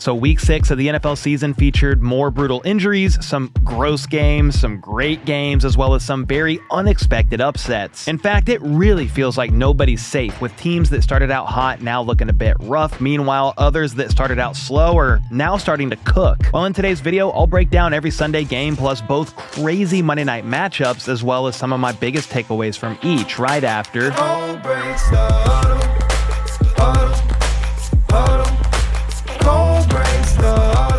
So week 6 of the NFL season featured more brutal injuries, some gross games, some great games, as well as some very unexpected upsets. In fact, it really feels like nobody's safe, with teams that started out hot now looking a bit rough. Meanwhile, others that started out slow are now starting to cook. Well, in today's video, I'll break down every Sunday game plus both crazy Monday night matchups, as well as some of my biggest takeaways from each right after.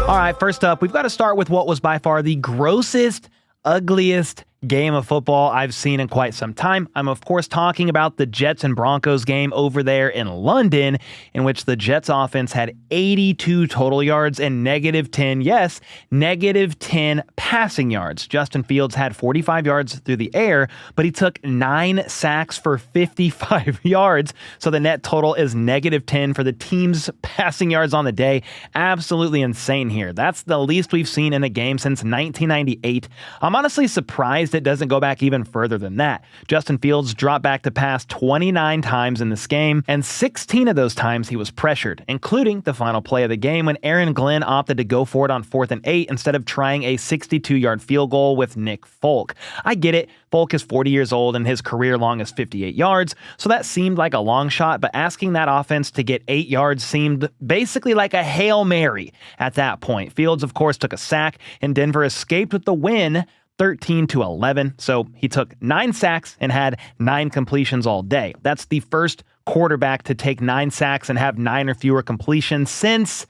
All right, first up, we've got to start with what was by far the grossest, ugliest game of football I've seen in quite some time. I'm of course talking about the Jets and Broncos game over there in London, in which the Jets offense had 82 total yards and -10, yes, -10 passing yards. Justin Fields had 45 yards through the air, but he took 9 sacks for 55 yards. So the net total is -10 for the team's passing yards on the day. Absolutely insane here. That's the least we've seen in a game since 1998. I'm honestly surprised it doesn't go back even further than that. Justin Fields dropped back to pass 29 times in this game, and 16 of those times he was pressured, including the final play of the game when Aaron Glenn opted to go for it on 4th and 8 instead of trying a 62-yard field goal with Nick Folk. I get it. Folk is 40 years old and his career long is 58 yards, so that seemed like a long shot, but asking that offense to get 8 yards seemed basically like a Hail Mary at that point. Fields, of course, took a sack, and Denver escaped with the win 13-11. So he took 9 sacks and had 9 completions all day. That's the first quarterback to take 9 sacks and have 9 or fewer completions since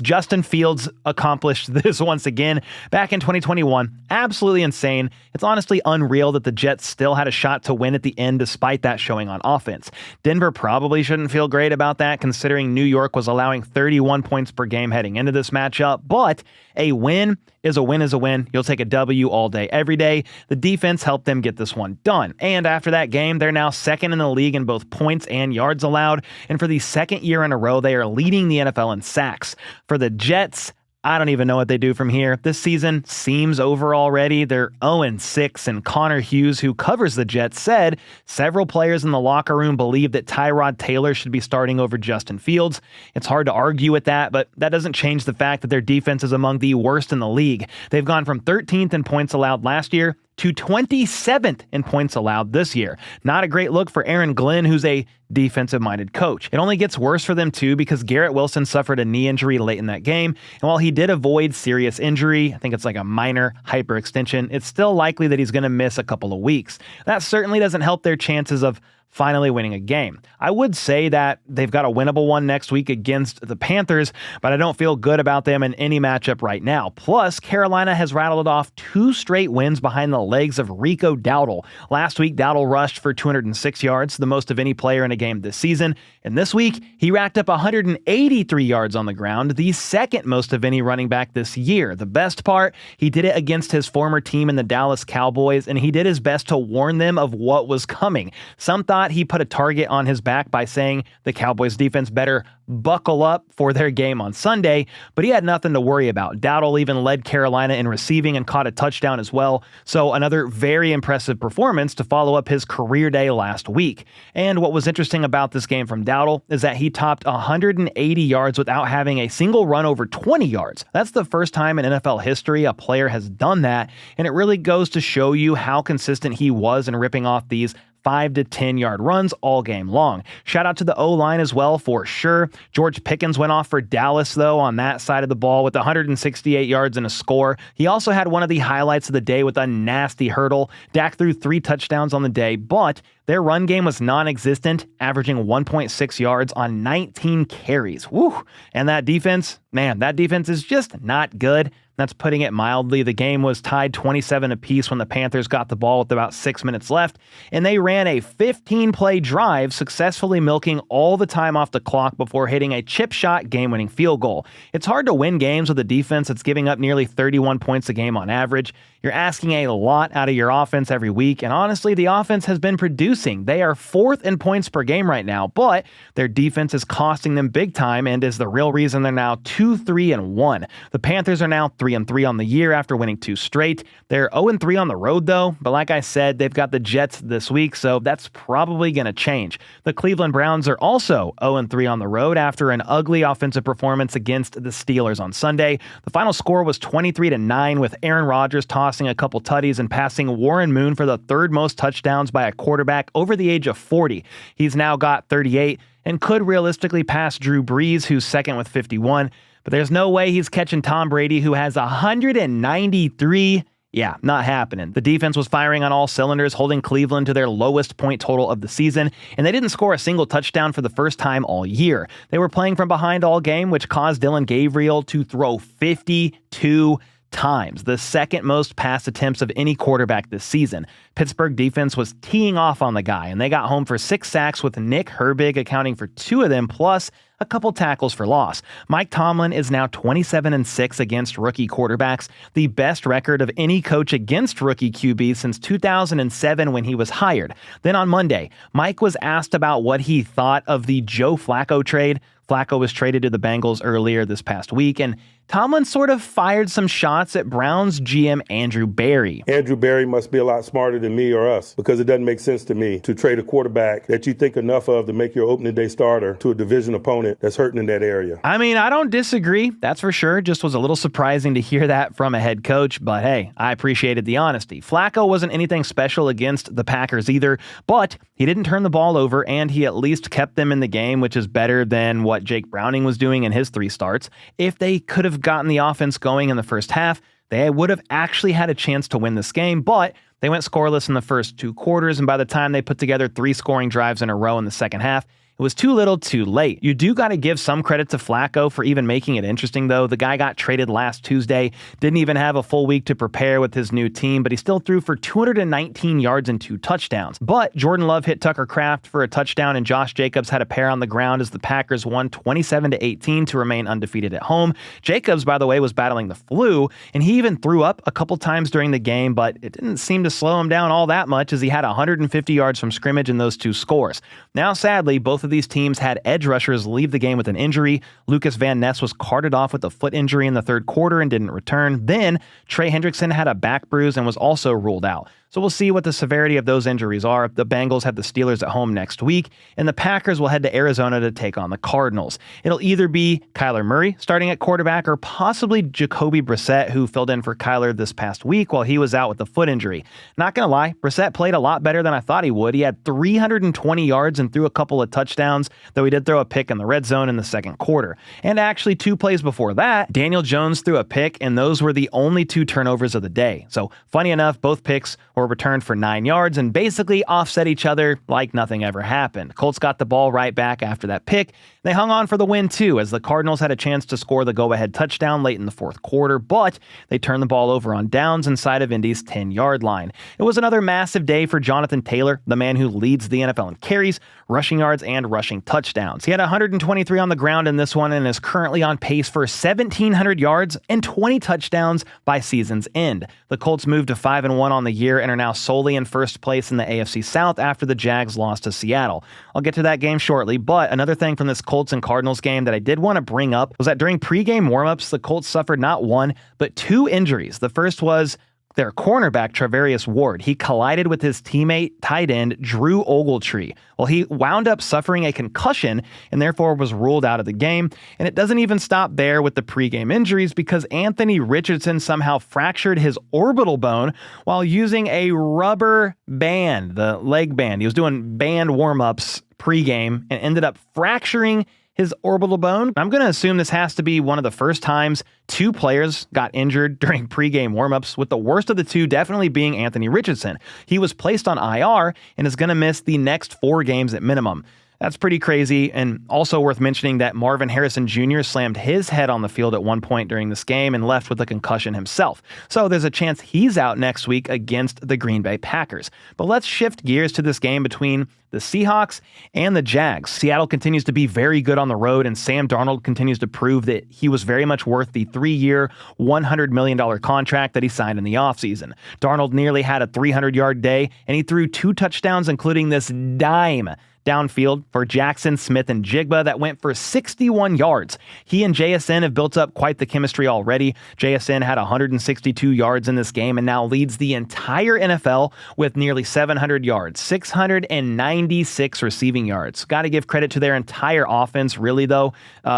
Justin Fields accomplished this once again back in 2021. Absolutely insane. It's honestly unreal that the Jets still had a shot to win at the end despite that showing on offense. Denver probably shouldn't feel great about that, considering New York was allowing 31 points per game heading into this matchup, but a win is a win is a win. You'll take a W all day, every day. The defense helped them get this one done. And after that game, they're now second in the league in both points and yards allowed. And for the second year in a row, they are leading the NFL in sacks. For the Jets, I don't even know what they do from here. This season seems over already. They're 0-6, and Connor Hughes, who covers the Jets, said several players in the locker room believe that Tyrod Taylor should be starting over Justin Fields. It's hard to argue with that, but that doesn't change the fact that their defense is among the worst in the league. They've gone from 13th in points allowed last year to 27th in points allowed this year. Not a great look for Aaron Glenn, who's a defensive-minded coach. It only gets worse for them, too, because Garrett Wilson suffered a knee injury late in that game. And while he did avoid serious injury, I think it's like a minor hyperextension, it's still likely that he's going to miss a couple of weeks. That certainly doesn't help their chances of finally winning a game. I would say that they've got a winnable one next week against the Panthers, but I don't feel good about them in any matchup right now. Plus, Carolina has rattled off 2 straight wins behind the legs of Rico Dowdle. Last week, Dowdle rushed for 206 yards, the most of any player in a game this season. And this week, he racked up 183 yards on the ground, the second most of any running back this year. The best part, he did it against his former team in the Dallas Cowboys, and he did his best to warn them of what was coming. Some thought he put a target on his back by saying the Cowboys defense better buckle up for their game on Sunday, but he had nothing to worry about. Dowdle even led Carolina in receiving and caught a touchdown as well, so another very impressive performance to follow up his career day last week. And what was interesting about this game from Dowdle is that he topped 180 yards without having a single run over 20 yards. That's the first time in NFL history a player has done that, and it really goes to show you how consistent he was in ripping off these 5 to 10 yard runs all game long. Shout out to the O-line as well for sure. George Pickens went off for Dallas though on that side of the ball with 168 yards and a score. He also had one of the highlights of the day with a nasty hurdle. Dak threw 3 touchdowns on the day, but their run game was non-existent, averaging 1.6 yards on 19 carries. Woo! And that defense, man, that defense is just not good. That's putting it mildly. The game was tied 27 apiece when the Panthers got the ball with about 6 minutes left, and they ran a 15-play drive, successfully milking all the time off the clock before hitting a chip shot game-winning field goal. It's hard to win games with a defense that's giving up nearly 31 points a game on average. You're asking a lot out of your offense every week, and honestly, the offense has been producing. They are 4th in points per game right now, but their defense is costing them big time and is the real reason they're now 2-3-1. The Panthers are now 3 3-3 on the year after winning 2 straight. They're 0-3 on the road, though, but like I said, they've got the Jets this week, so that's probably going to change. The Cleveland Browns are also 0-3 on the road after an ugly offensive performance against the Steelers on Sunday. The final score was 23-9, with Aaron Rodgers tossing a couple tutties and passing Warren Moon for the third most touchdowns by a quarterback over the age of 40. He's now got 38 and could realistically pass Drew Brees, who's second with 51. But there's no way he's catching Tom Brady, who has 193. Yeah, not happening. The defense was firing on all cylinders, holding Cleveland to their lowest point total of the season, and they didn't score a single touchdown for the first time all year. They were playing from behind all game, which caused Dylan Gabriel to throw 52 times, the second most pass attempts of any quarterback this season. Pittsburgh defense was teeing off on the guy, and they got home for 6 sacks, with Nick Herbig accounting for 2 of them, plus a couple tackles for loss. Mike Tomlin is now 27-6 against rookie quarterbacks, the best record of any coach against rookie QBs since 2007 when he was hired. Then on Monday, Mike was asked about what he thought of the Joe Flacco trade. Flacco was traded to the Bengals earlier this past week, and Tomlin sort of fired some shots at Browns GM Andrew Berry. Andrew Berry must be a lot smarter than me or us, because it doesn't make sense to me to trade a quarterback that you think enough of to make your opening day starter to a division opponent that's hurting in that area. I mean, I don't disagree, that's for sure. Just was a little surprising to hear that from a head coach, but hey, I appreciated the honesty. Flacco wasn't anything special against the Packers either, but he didn't turn the ball over, and he at least kept them in the game, which is better than what Jake Browning was doing in his 3 starts. If they could have gotten the offense going in the first half, they would have actually had a chance to win this game, but they went scoreless in the first 2 quarters, and by the time they put together 3 scoring drives in a row in the second half, it was too little too late. You do got to give some credit to Flacco for even making it interesting, though. The guy got traded last Tuesday, didn't even have a full week to prepare with his new team, but he still threw for 219 yards and 2 touchdowns. But Jordan Love hit Tucker Kraft for a touchdown, and Josh Jacobs had a pair on the ground as the Packers won 27-18 to remain undefeated at home. Jacobs, by the way, was battling the flu, and he even threw up a couple times during the game, but it didn't seem to slow him down all that much, as he had 150 yards from scrimmage in those 2 scores. Now, sadly, both of these teams had edge rushers leave the game with an injury. Lucas Van Ness was carted off with a foot injury in the 3rd quarter and didn't return. Then Trey Hendrickson had a back bruise and was also ruled out. So we'll see what the severity of those injuries are. The Bengals have the Steelers at home next week, and the Packers will head to Arizona to take on the Cardinals. It'll either be Kyler Murray starting at quarterback or possibly Jacoby Brissett, who filled in for Kyler this past week while he was out with a foot injury. Not going to lie, Brissett played a lot better than I thought he would. He had 320 yards and threw a couple of touchdowns, though he did throw a pick in the red zone in the 2nd quarter. And actually 2 plays before that, Daniel Jones threw a pick, and those were the only 2 turnovers of the day. So funny enough, both picks were returned for 9 yards and basically offset each other like nothing ever happened. Colts got the ball right back after that pick. They hung on for the win too, as the Cardinals had a chance to score the go-ahead touchdown late in the 4th quarter, but they turned the ball over on downs inside of Indy's 10-yard line. It was another massive day for Jonathan Taylor, the man who leads the NFL in carries, rushing yards, and rushing touchdowns. He had 123 on the ground in this one and is currently on pace for 1,700 yards and 20 touchdowns by season's end. The Colts moved to 5-1 on the year and are now solely in first place in the AFC South after the Jags lost to Seattle. I'll get to that game shortly, but another thing from this Colts and Cardinals game that I did want to bring up was that during pregame warmups, the Colts suffered not 1, but 2 injuries. The first was their cornerback, Travarius Ward. He collided with his teammate, tight end, Drew Ogletree. Well, he wound up suffering a concussion and therefore was ruled out of the game. And it doesn't even stop there with the pregame injuries, because Anthony Richardson somehow fractured his orbital bone while using a rubber band, the leg band. He was doing band warm-ups pregame and ended up fracturing his orbital bone. I'm going to assume this has to be one of the first times 2 players got injured during pregame warmups, with the worst of the 2 definitely being Anthony Richardson. He was placed on IR and is going to miss the next 4 games at minimum. That's pretty crazy, and also worth mentioning that Marvin Harrison Jr. slammed his head on the field at one point during this game and left with a concussion himself. So there's a chance he's out next week against the Green Bay Packers. But let's shift gears to this game between the Seahawks and the Jags. Seattle continues to be very good on the road, and Sam Darnold continues to prove that he was very much worth the 3-year, $100 million contract that he signed in the offseason. Darnold nearly had a 300-yard day, and he threw 2 touchdowns, including this dime downfield for Jackson, Smith, and Jigba that went for 61 yards. He and JSN have built up quite the chemistry already. JSN had 162 yards in this game and now leads the entire NFL with nearly 700 yards, 696 receiving yards. Got to give credit to their entire offense, really, though.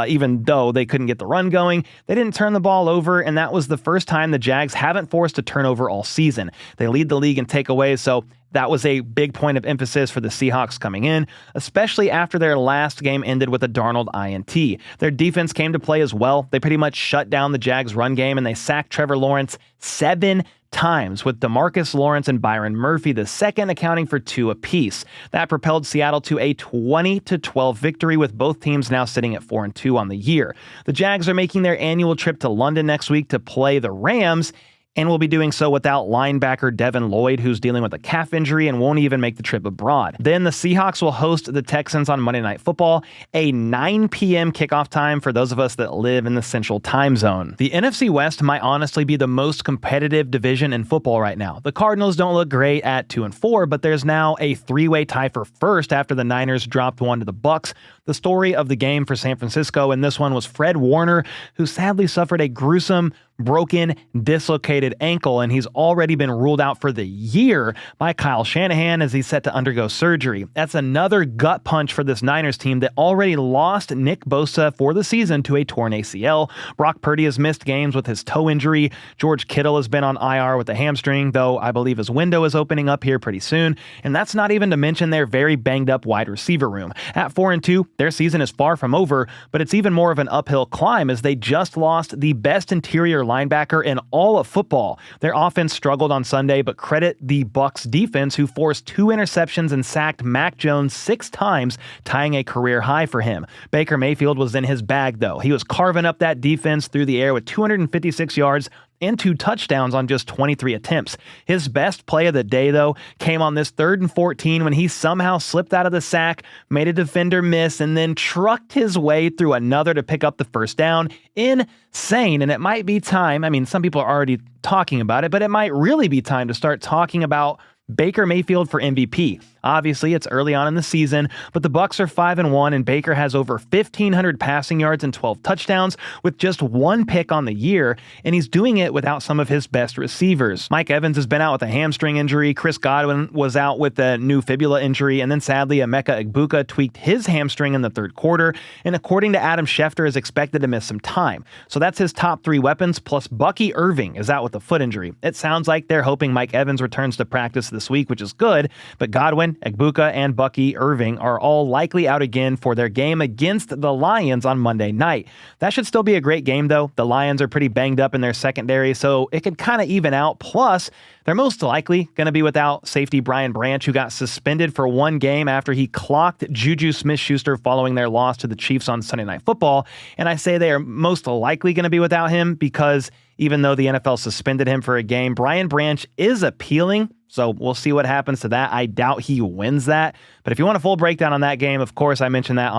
Even though they couldn't get the run going, they didn't turn the ball over, and that was the first time the Jags haven't forced a turnover all season. They lead the league in takeaways, so that was a big point of emphasis for the Seahawks coming in, especially after their last game ended with a Darnold INT. Their defense came to play as well. They pretty much shut down the Jags' run game, and they sacked Trevor Lawrence 7 times, with DeMarcus Lawrence and Byron Murphy the second accounting for 2 apiece. That propelled Seattle to a 20-12 victory, with both teams now sitting at 4-2 on the year. The Jags are making their annual trip to London next week to play the Rams, and will be doing so without linebacker Devin Lloyd, who's dealing with a calf injury and won't even make the trip abroad. Then the Seahawks will host the Texans on Monday Night Football, a 9 p.m. kickoff time for those of us that live in the Central Time Zone. The NFC West might honestly be the most competitive division in football right now. The Cardinals don't look great at 2-4, but there's now a 3-way tie for first after the Niners dropped one to the Bucs. The story of the game for San Francisco in this one was Fred Warner, who sadly suffered a gruesome, broken, dislocated ankle, and he's already been ruled out for the year by Kyle Shanahan as he's set to undergo surgery. That's another gut punch for this Niners team that already lost Nick Bosa for the season to a torn ACL. Brock Purdy has missed games with his toe injury. George Kittle has been on IR with a hamstring, though I believe his window is opening up here pretty soon. And that's not even to mention their very banged up wide receiver room. At 4-2, their season is far from over, but it's even more of an uphill climb as they just lost the best interior linebacker in all of football. Their offense struggled on Sunday, but credit the Bucs defense, who forced 2 interceptions and sacked Mac Jones 6 times, tying a career high for him. Baker Mayfield was in his bag, though. He was carving up that defense through the air with 256 yards and 2 touchdowns on just 23 attempts. His best play of the day, though, came on this 3rd and 14 when he somehow slipped out of the sack, made a defender miss, and then trucked his way through another to pick up the first down. Insane, and it might be time, I mean, some people are already talking about it, but it might really be time to start talking about Baker Mayfield for MVP. Obviously, it's early on in the season, but the Bucs are 5-1, and Baker has over 1,500 passing yards and 12 touchdowns with just 1 pick on the year, and he's doing it without some of his best receivers. Mike Evans has been out with a hamstring injury. Chris Godwin was out with a new fibula injury, and then sadly, Emeka Egbuka tweaked his hamstring in the 3rd quarter, and according to Adam Schefter, is expected to miss some time. So that's his top 3 weapons, plus Bucky Irving is out with a foot injury. It sounds like they're hoping Mike Evans returns to practice this week, which is good, but Godwin, Egbuka, and Bucky Irving are all likely out again for their game against the Lions on Monday night. That should still be a great game, though. The Lions are pretty banged up in their secondary, so it could kind of even out. Plus, they're most likely going to be without safety Brian Branch, who got suspended for 1 game after he clocked Juju Smith-Schuster following their loss to the Chiefs on Sunday Night Football. And I say they are most likely going to be without him because even though the NFL suspended him for a game, Brian Branch is appealing. So we'll see what happens to that. I doubt he wins that. But if you want a full breakdown on that game, of course, I mentioned that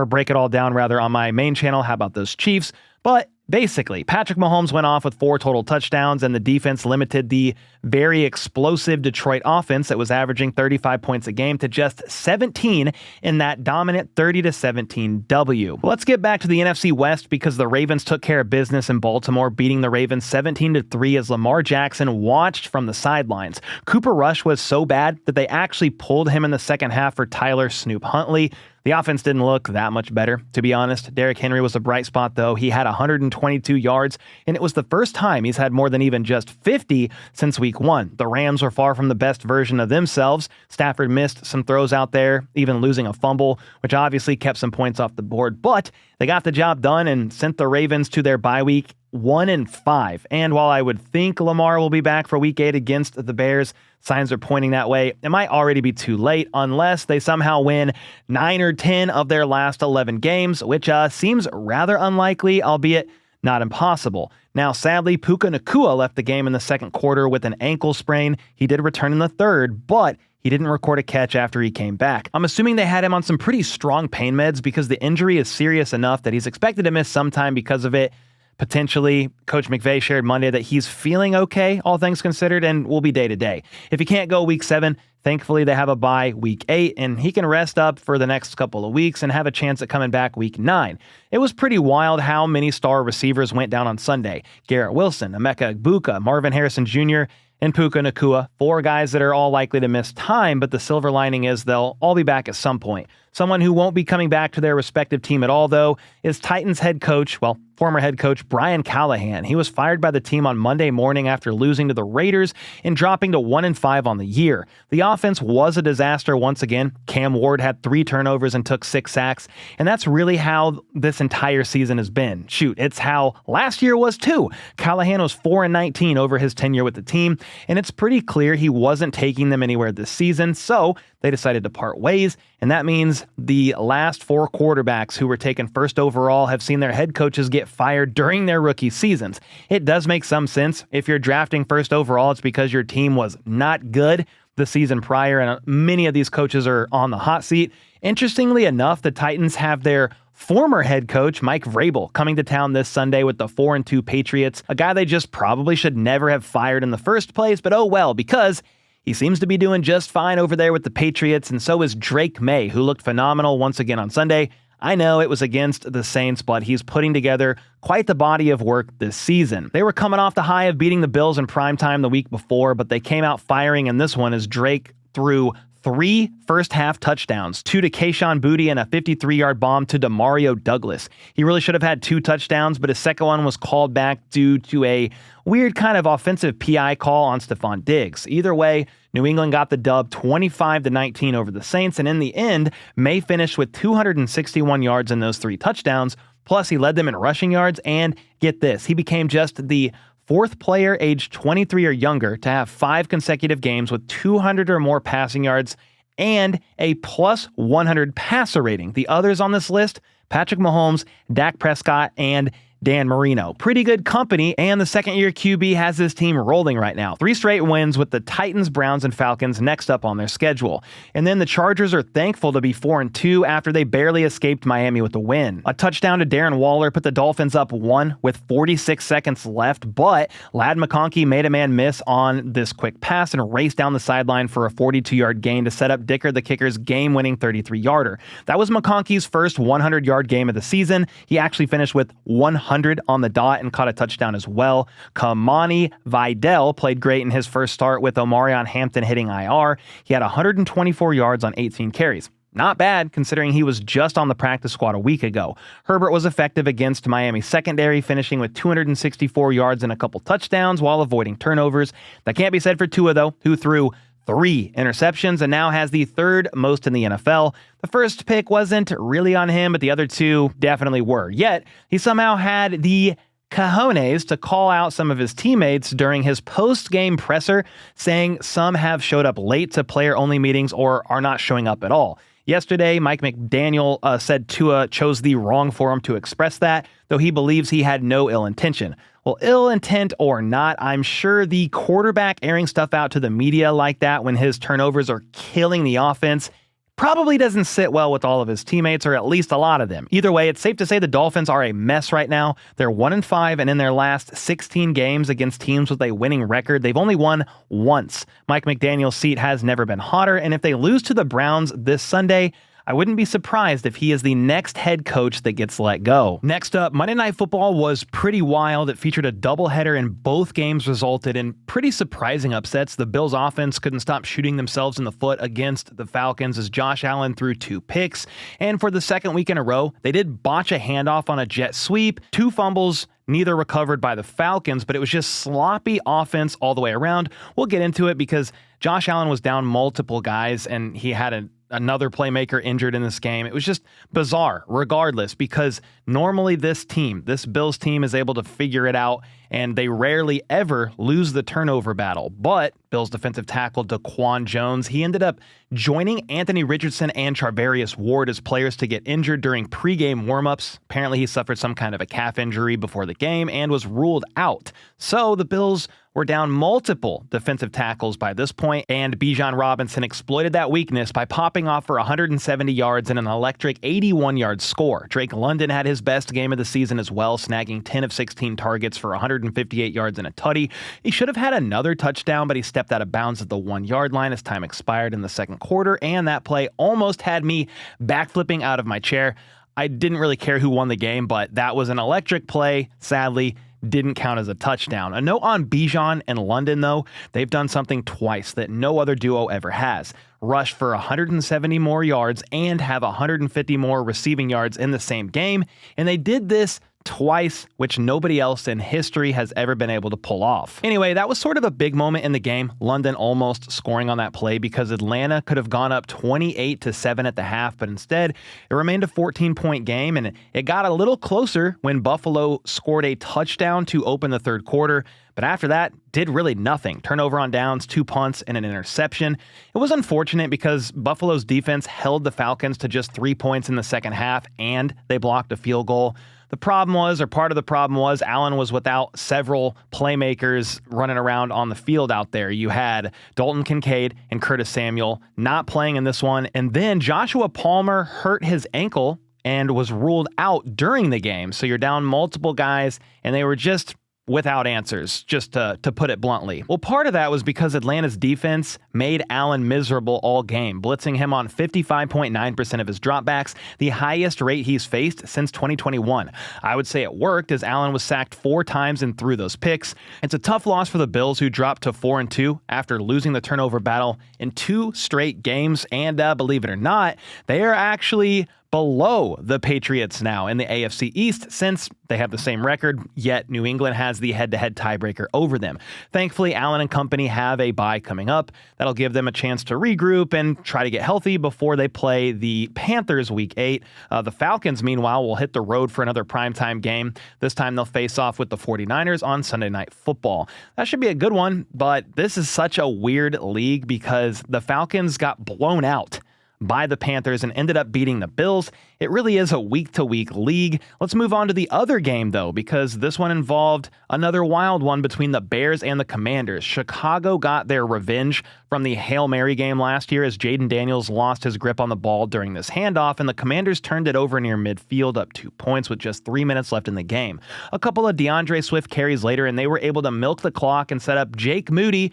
break it all down rather on my main channel. How about those Chiefs? But basically, Patrick Mahomes went off with 4 total touchdowns, and the defense limited the very explosive Detroit offense that was averaging 35 points a game to just 17 in that dominant 30-17 W. Let's get back to the NFC West because the Ravens took care of business in Baltimore, beating the Ravens 17-3 as Lamar Jackson watched from the sidelines. Cooper Rush was so bad that they actually pulled him in the second half for Tyler Snoop Huntley. The offense didn't look that much better, to be honest. Derrick Henry was a bright spot, though. He had 122 yards, and it was the first time he's had more than even just 50 since week 1. The Rams were far from the best version of themselves. Stafford missed some throws out there, even losing a fumble, which obviously kept some points off the board. But they got the job done and sent the Ravens to their bye week 1-5. And while I would think Lamar will be back for week 8 against the Bears, signs are pointing that way. It might already be too late unless they somehow win 9 or 10 of their last 11 games, which seems rather unlikely, albeit not impossible. Now, sadly, Puka Nacua left the game in the 2nd quarter with an ankle sprain. He did return in the 3rd, but he didn't record a catch after he came back. I'm assuming they had him on some pretty strong pain meds because the injury is serious enough that he's expected to miss some time because of it. Potentially, Coach McVay shared Monday that he's feeling okay, all things considered, and will be day to day. If he can't go week 7, Thankfully, they have a bye week 8, and he can rest up for the next couple of weeks and have a chance at coming back week 9. It was pretty wild how many star receivers went down on Sunday. Garrett Wilson, Emeka Egbuka, Marvin Harrison Jr., and Puka Nacua, 4 guys that are all likely to miss time, but the silver lining is they'll all be back at some point. Someone who won't be coming back to their respective team at all, though, is Titans head coach, former head coach Brian Callahan. He was fired by the team on Monday morning after losing to the Raiders and dropping to 1-5 on the year. The offense was a disaster once again. Cam Ward had 3 turnovers and took 6 sacks, and that's really how this entire season has been. Shoot, it's how last year was too. Callahan was 4-19 over his tenure with the team, and it's pretty clear he wasn't taking them anywhere this season, so they decided to part ways, and that means the last 4 quarterbacks who were taken first overall have seen their head coaches get fired during their rookie seasons. It does make some sense. If you're drafting first overall, it's because your team was not good the season prior, and many of these coaches are on the hot seat. Interestingly enough, the Titans have their former head coach, Mike Vrabel, coming to town this Sunday with the 4-2 Patriots, a guy they just probably should never have fired in the first place, but oh well, because he seems to be doing just fine over there with the Patriots, and so is Drake May, who looked phenomenal once again on Sunday. I know it was against the Saints, but he's putting together quite the body of work this season. They were coming off the high of beating the Bills in primetime the week before, but they came out firing in this one as Drake threw 3 first-half touchdowns, 2 to Kayshon Boutte and a 53-yard bomb to Demario Douglas. He really should have had 2 touchdowns, but his second one was called back due to a weird kind of offensive PI call on Stephon Diggs. Either way, New England got the dub 25-19 over the Saints, and in the end, May finished with 261 yards in those 3 touchdowns, plus he led them in rushing yards, and get this, he became just the 4th player aged 23 or younger to have 5 consecutive games with 200 or more passing yards and a plus 100 passer rating. The others on this list, Patrick Mahomes, Dak Prescott, and Dan Marino. Pretty good company, and the second-year QB has his team rolling right now. 3 straight wins with the Titans, Browns, and Falcons next up on their schedule. And then the Chargers are thankful to be 4-2 after they barely escaped Miami with a win. A touchdown to Darren Waller put the Dolphins up 1 with 46 seconds left, but Ladd McConkey made a man miss on this quick pass and raced down the sideline for a 42-yard gain to set up Dicker, the kicker's game-winning 33-yarder. That was McConkey's first 100-yard game of the season. He actually finished with 100 on the dot and caught a touchdown as well. Kamani Vidal played great in his first start with Omarion Hampton hitting IR. He had 124 yards on 18 carries. Not bad, considering he was just on the practice squad a week ago. Herbert was effective against Miami's secondary, finishing with 264 yards and a couple touchdowns while avoiding turnovers. That can't be said for Tua, though, who threw 3 interceptions and now has the 3rd most in the NFL. The first pick wasn't really on him, but the other 2 definitely were. Yet, he somehow had the cojones to call out some of his teammates during his post-game presser, saying some have showed up late to player-only meetings or are not showing up at all. Yesterday, Mike McDaniel said Tua chose the wrong forum to express that, though he believes he had no ill intention. Well, ill intent or not, I'm sure the quarterback airing stuff out to the media like that when his turnovers are killing the offense probably doesn't sit well with all of his teammates, or at least a lot of them. Either way, it's safe to say the Dolphins are a mess right now. They're 1-5, and in their last 16 games against teams with a winning record, they've only won once. Mike McDaniel's seat has never been hotter, and if they lose to the Browns this Sunday, I wouldn't be surprised if he is the next head coach that gets let go. Next up, Monday Night Football was pretty wild. It featured a doubleheader, and both games resulted in pretty surprising upsets. The Bills' offense couldn't stop shooting themselves in the foot against the Falcons as Josh Allen threw 2 picks. And for the second week in a row, they did botch a handoff on a jet sweep, 2 fumbles, neither recovered by the Falcons, but it was just sloppy offense all the way around. We'll get into it because Josh Allen was down multiple guys, and he had another playmaker injured in this game. It was just bizarre, regardless, because normally this Bills team is able to figure it out, and they rarely ever lose the turnover battle. But Bills defensive tackle Daquan Jones, he ended up joining Anthony Richardson and Charvarius Ward as players to get injured during pregame warmups. Apparently, he suffered some kind of a calf injury before the game and was ruled out. So the Bills were down multiple defensive tackles by this point, and Bijan Robinson exploited that weakness by popping off for 170 yards and an electric 81-yard score. Drake London had his best game of the season as well, snagging 10 of 16 targets for 158 yards and a tutty. He should have had another touchdown, but he stepped stepped out of bounds at the 1-yard line as time expired in the second quarter, and that play almost had me backflipping out of my chair. I didn't really care who won the game, but that was an electric play. Sadly, didn't count as a touchdown. A note on Bijan and London, though. They've done something twice that no other duo ever has. Rush for 170 more yards and have 150 more receiving yards in the same game. And they did this twice, which nobody else in history has ever been able to pull off. Anyway, that was sort of a big moment in the game. London almost scoring on that play because Atlanta could have gone up 28-7 at the half, but instead it remained a 14-point game, and it got a little closer when Buffalo scored a touchdown to open the third quarter. But after that, did really nothing. Turnover on downs, 2 punts, and an interception. It was unfortunate because Buffalo's defense held the Falcons to just 3 points in the second half, and they blocked a field goal. The problem was, or part of the problem was, Allen was without several playmakers running around on the field out there. You had Dalton Kincaid and Curtis Samuel not playing in this one, and then Joshua Palmer hurt his ankle and was ruled out during the game. So you're down multiple guys, and they were just without answers, just to put it bluntly. Well, part of that was because Atlanta's defense made Allen miserable all game, blitzing him on 55.9% of his dropbacks, the highest rate he's faced since 2021. I would say it worked, as Allen was sacked 4 times and threw those picks. It's a tough loss for the Bills, who dropped to 4-2 after losing the turnover battle in 2 straight games, and believe it or not, they are actually below the Patriots now in the AFC East, since they have the same record, yet New England has the head-to-head tiebreaker over them. Thankfully, Allen and company have a bye coming up. That'll give them a chance to regroup and try to get healthy before they play the Panthers Week 8. The Falcons, meanwhile, will hit the road for another primetime game. This time they'll face off with the 49ers on Sunday Night Football. That should be a good one, but this is such a weird league because the Falcons got blown out by the Panthers and ended up beating the Bills. It really is a week-to-week league. Let's move on to the other game, though, because this one involved another wild one between the Bears and the Commanders. Chicago got their revenge from the Hail Mary game last year as Jaden Daniels lost his grip on the ball during this handoff, and the Commanders turned it over near midfield, up 2 points with just 3 minutes left in the game. A couple of DeAndre Swift carries later, and they were able to milk the clock and set up Jake Moody,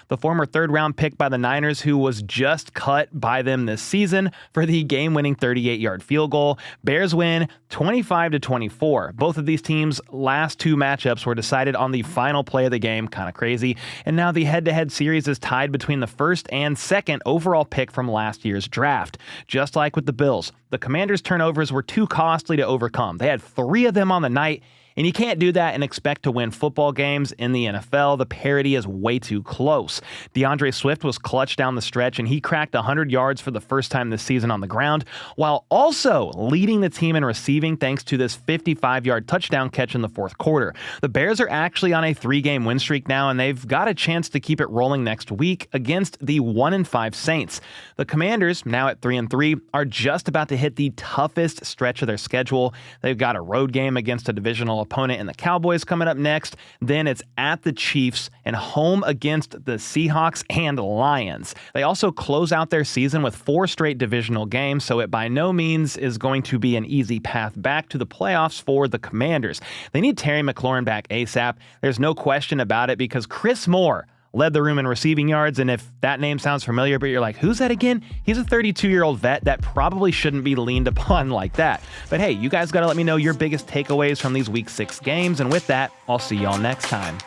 the former third-round pick by the Niners, who was just cut by them this season, for the game-winning 38-yard field goal. Bears win 25-24. Both of these teams' last 2 matchups were decided on the final play of the game. Kind of crazy. And now the head-to-head series is tied between the first and second overall pick from last year's draft. Just like with the Bills, the Commanders' turnovers were too costly to overcome. They had 3 of them on the night, and you can't do that and expect to win football games in the NFL. The parity is way too close. DeAndre Swift was clutch down the stretch, and he cracked 100 yards for the first time this season on the ground, while also leading the team in receiving thanks to this 55-yard touchdown catch in the fourth quarter. The Bears are actually on a 3-game win streak now, and they've got a chance to keep it rolling next week against the 1-5 Saints. The Commanders, now at 3-3, are just about to hit the toughest stretch of their schedule. They've got a road game against a divisional opponent in the Cowboys coming up next. Then it's at the Chiefs and home against the Seahawks and Lions. They also close out their season with 4 straight divisional games, so it by no means is going to be an easy path back to the playoffs for the Commanders. They need Terry McLaurin back ASAP. There's no question about it, because Chris Moore led the room in receiving yards, and if that name sounds familiar, but you're like, who's that again? He's a 32-year-old vet that probably shouldn't be leaned upon like that. But hey, you guys got to let me know your biggest takeaways from these Week 6 games, and with that, I'll see y'all next time.